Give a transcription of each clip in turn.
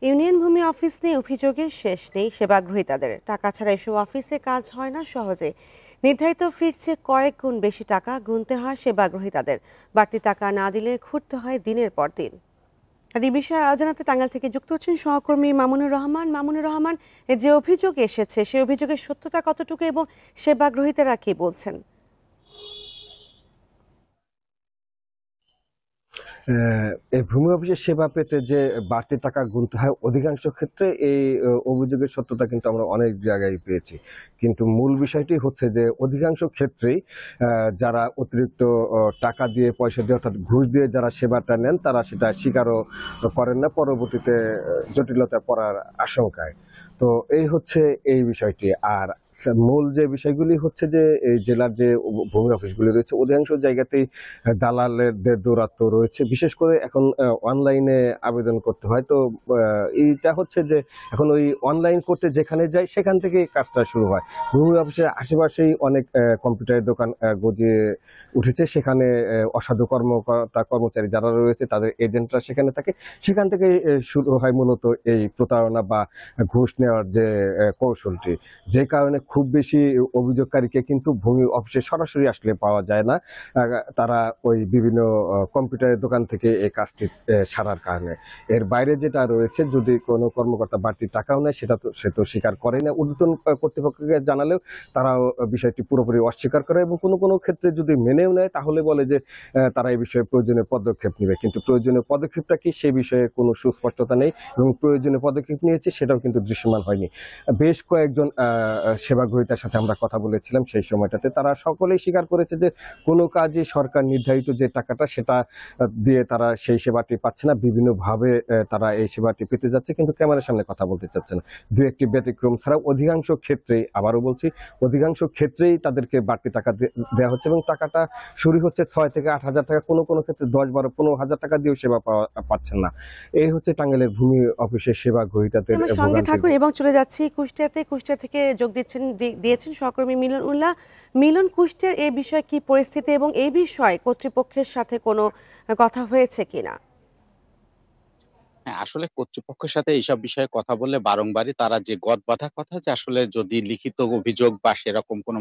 Union ভূমি office নিয়ে অভিযোগের শেষ নেই সেবাগ্রহীতাদের। টাকা ছাড়া এসব অফিসে কাজ হয় না সহজে। নির্ধারিত ফিরছে কয়েক গুণ বেশি টাকা গুনতে হয় সেবাগ্রহীতাদের। বাড়তি টাকা না দিলে ঘুরতে হয় দিনের পর দিন। আর এই বিষয়ে আলোচনাতে টাঙ্গাইল থেকে যুক্ত হচ্ছেন সহকর্মী মামুনুর রহমান। মামুনুর রহমান, যে অভিযোগ এসেছে সেই অভিযোগের সত্যতা কতটুকু এবং সেবাগ্রহীতারা কি বলছেন? এই ভূমি অফিসের সেবা পেতে যে বাড়তি টাকা গুনতে হয়, অধিকাংশ ক্ষেত্রে এই অভিযোগের সত্যতা কিন্তু আমরা অনেক জায়গায় পেয়েছি। কিন্তু মূল বিষয়টি হচ্ছে যে অধিকাংশ ক্ষেত্রেই যারা অতিরিক্ত টাকা দিয়ে, পয়সা দিয়ে, অর্থাৎ ঘুষ দিয়ে যারা সেবাটা নেন, তারা সেটা স্বীকারও করেন না, পরবর্তীতে জটিলতায় পড়ার আশঙ্কায়। তো এই হচ্ছে এই বিষয়টি। আর মূল যে বিষয়গুলি হচ্ছে যে এই জেলার যে ভূমি অফিসগুলি রয়েছে, অধিকাংশ জায়গাতেই দালালদের দৌরাত্ম্য রয়েছে। বিশেষ করে এখন অনলাইনে আবেদন করতে হয়। তো এইটা হচ্ছে যে এখন ওই অনলাইন করতে যেখানে যাই সেখান থেকে কাজটা শুরু হয়। ভূমি অফিসের আশেপাশেই অনেক কম্পিউটারের দোকান গজিয়ে উঠেছে। সেখানে অসাধু কর্মচারী যারা রয়েছে, তাদের এজেন্টরা সেখানে থাকে। সেখান থেকে শুরু হয় মূলত এই প্রতারণা বা ঘুষ নেওয়ার যে কৌশলটি। যে কারণে খুব বেশি অভিযোগকারীকে কিন্তু ভূমি অফিসে সরাসরি আসলে পাওয়া যায় না। তারা ওই বিভিন্ন কম্পিউটারের দোকান থেকে এই কাজটি সারার কারণে। এর বাইরে যেটা রয়েছে, যদি কোনো কর্মকর্তা বাড়তি টাকাও নেয়, সে তো স্বীকার করে না। ঊর্ধ্বতন কর্তৃপক্ষকে জানালেও তারাও বিষয়টি পুরোপুরি অস্বীকার করে, এবং কোনো কোনো ক্ষেত্রে যদি মেনেও নেয় তাহলে বলে যে তারা এই বিষয়ে প্রয়োজনীয় পদক্ষেপ নেবে। কিন্তু প্রয়োজনীয় পদক্ষেপটা কি, সে বিষয়ে কোনো সুস্পষ্টতা নেই, এবং প্রয়োজনীয় পদক্ষেপ নিয়েছে সেটাও কিন্তু দৃশ্যমান হয়নি। বেশ কয়েকজন সেবাগ্রহীতার সাথে আমরা কথা বলেছিলাম সেই সময়টাতে, তারা সকলেই স্বীকার করেছে যে কোনো কাজে সরকার নির্ধারিত যে টাকাটা, সেটা দিয়ে তারা সেই সেবাটি পাচ্ছে না। বিভিন্নভাবে তারা এই সেবাটি পেতে যাচ্ছে, কিন্তু ক্যামেরার সামনে কথা বলতে চাচ্ছে না। দু একটি ব্যতিক্রম ছাড়াও অধিকাংশ ক্ষেত্রেই, আবারও বলছি, অধিকাংশ ক্ষেত্রেই তাদেরকে বাড়তি টাকা দেওয়া হচ্ছে, এবং টাকাটা শুরু হচ্ছে 6 থেকে 8 হাজার টাকা, কোনো কোনো ক্ষেত্রে 10, 12, 15 হাজার টাকা দিয়েও সেবা পাচ্ছেন না। এই হচ্ছে টাঙ্গাইলের ভূমি অফিসের সেবা গ্রহীতাদের আমার সঙ্গে ভোগান্তির। থাকুন এবং চলে যাচ্ছি কুষ্টিয়াতে। কুষ্টিয়া থেকে যোগ দিয়েছেন সহকর্মী মিলন উল্লাহ। মিলন, কুষ্টিয়ার এই বিষয়ে কি পরিস্থিতি এবং এই বিষয়ে কর্তৃপক্ষের সাথে কোনো কথা হয়েছে কিনা? হ্যাঁ, আসলে কর্তৃপক্ষের সাথে এইসব বিষয়ে কথা বললে বারংবারই তারা যে গদবাঁধা কথা, যে আসলে যদি লিখিত অভিযোগ বা সেরকম কোনো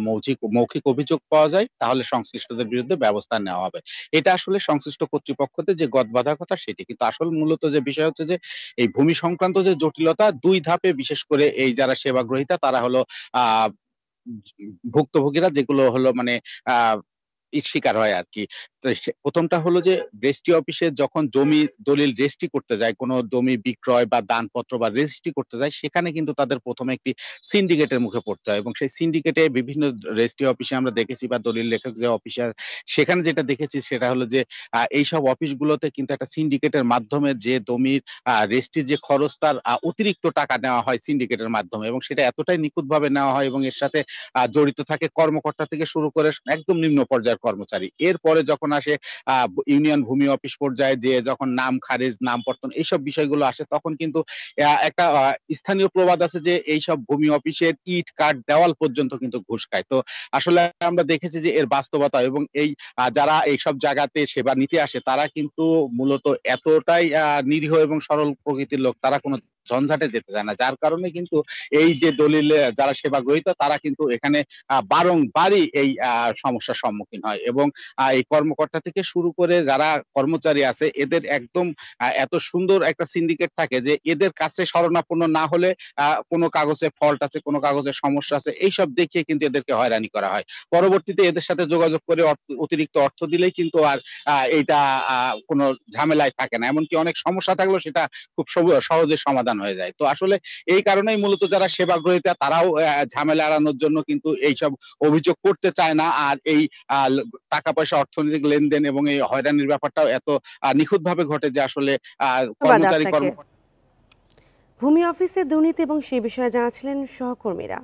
মৌখিক অভিযোগ পাওয়া যায় তাহলে সংশ্লিষ্টদের বিরুদ্ধে ব্যবস্থা নেওয়া হবে। এটা আসলে সংশ্লিষ্ট কর্তৃপক্ষদের যে গদবাঁধা কথা সেটি। কিন্তু আসল মূলত যে বিষয় হচ্ছে যে এই ভূমি সংক্রান্ত যে জটিলতা ২ ধাপে, বিশেষ করে এই যারা সেবাগ্রহীতা তারা হলো আ ভুক্তভোগীরা, যেগুলো হলো মানে আ শিকার হয় আরকি। তো ১ম টা হলো যে রেজিস্ট্রি অফিসে যখন জমি দলিল রেজিস্ট্রি করতে যায়, কোন জমি বিক্রয় বা দানপত্র বা রেজিস্ট্রি করতে যায়, সেখানে কিন্তু তাদের ১ম এ একটি সিন্ডিকেটের মুখে পড়তে হয়, এবং সেই সিন্ডিকেটে বিভিন্ন রেজিস্ট্রি অফিসে আমরা দেখেছি, বা দলিল লেখক যে অফিসে সেখানে যেটা দেখেছি সেটা হলো যে এইসব অফিসগুলোতে কিন্তু একটা সিন্ডিকেটের মাধ্যমে যে জমির রেজিস্ট্রির যে খরচ, তার অতিরিক্ত টাকা নেওয়া হয় সিন্ডিকেটের মাধ্যমে, এবং সেটা এতটাই নিখুঁতভাবে নেওয়া হয়, এবং এর সাথে জড়িত থাকে কর্মকর্তা থেকে শুরু করে একদম নিম্ন পর্যায়ের কর্মচারী। এরপরে যখন আসে ইউনিয়ন ভূমি অফিস পর্যায়ে, যে যখন নাম খারিজ, নাম পত্তন এইসব বিষয়গুলো আসে, তখন কিন্তু একটা স্থানীয় প্রবাদ আছে যে এইসব ভূমি অফিসের ইট, কাঠ, দেওয়াল পর্যন্ত কিন্তু ঘুষ খায়। তো আসলে আমরা দেখেছি যে এর বাস্তবতা, এবং এই যারা এইসব জায়গাতে সেবা নিতে আসে তারা কিন্তু মূলত এতটাই নিরীহ এবং সরল প্রকৃতির লোক, তারা কোনো ঝঞ্ঝাটে যেতে চায় না। যার কারণে কিন্তু এই যে দলিলে যারা সেবা গ্রহীতা তারা কিন্তু এখানে বারংবারই এই সমস্যার সম্মুখীন হয়, এবং এই কর্মকর্তা থেকে শুরু করে যারা কর্মচারী আছে, এদের একদম এত সুন্দর একটা সিন্ডিকেট থাকে যে এদের কাছে শরণাপন্ন না হলে কোনো কাগজে ফল্ট আছে, কোনো কাগজে সমস্যা আছে, এইসব দেখিয়ে কিন্তু এদেরকে হয়রানি করা হয়। পরবর্তীতে এদের সাথে যোগাযোগ করে অতিরিক্ত অর্থ দিলেই কিন্তু আর এইটা কোনো ঝামেলায় থাকে না। এমনকি অনেক সমস্যা থাকলেও সেটা খুব সহজে সমাধান হয়ে যায়। তো আসলে এই কারণেই মূলত যারা সেবা গ্রহীতা তারাও ঝামেলা এড়ানোর জন্য কিন্তু এইসব অভিযোগ করতে চায় না। আর এই আ টাকা পয়সা, অর্থনৈতিক লেনদেন এবং এই হয়রানির ব্যাপারটাও এত নিখুঁতভাবে ঘটে যে আসলে আ ধন্যবাদ কর্মচারী আপনাকে। ভূমি অফিসে দুর্নীতি এবং সে বিষয়ে জানাচ্ছিলেন সহকর্মীরা।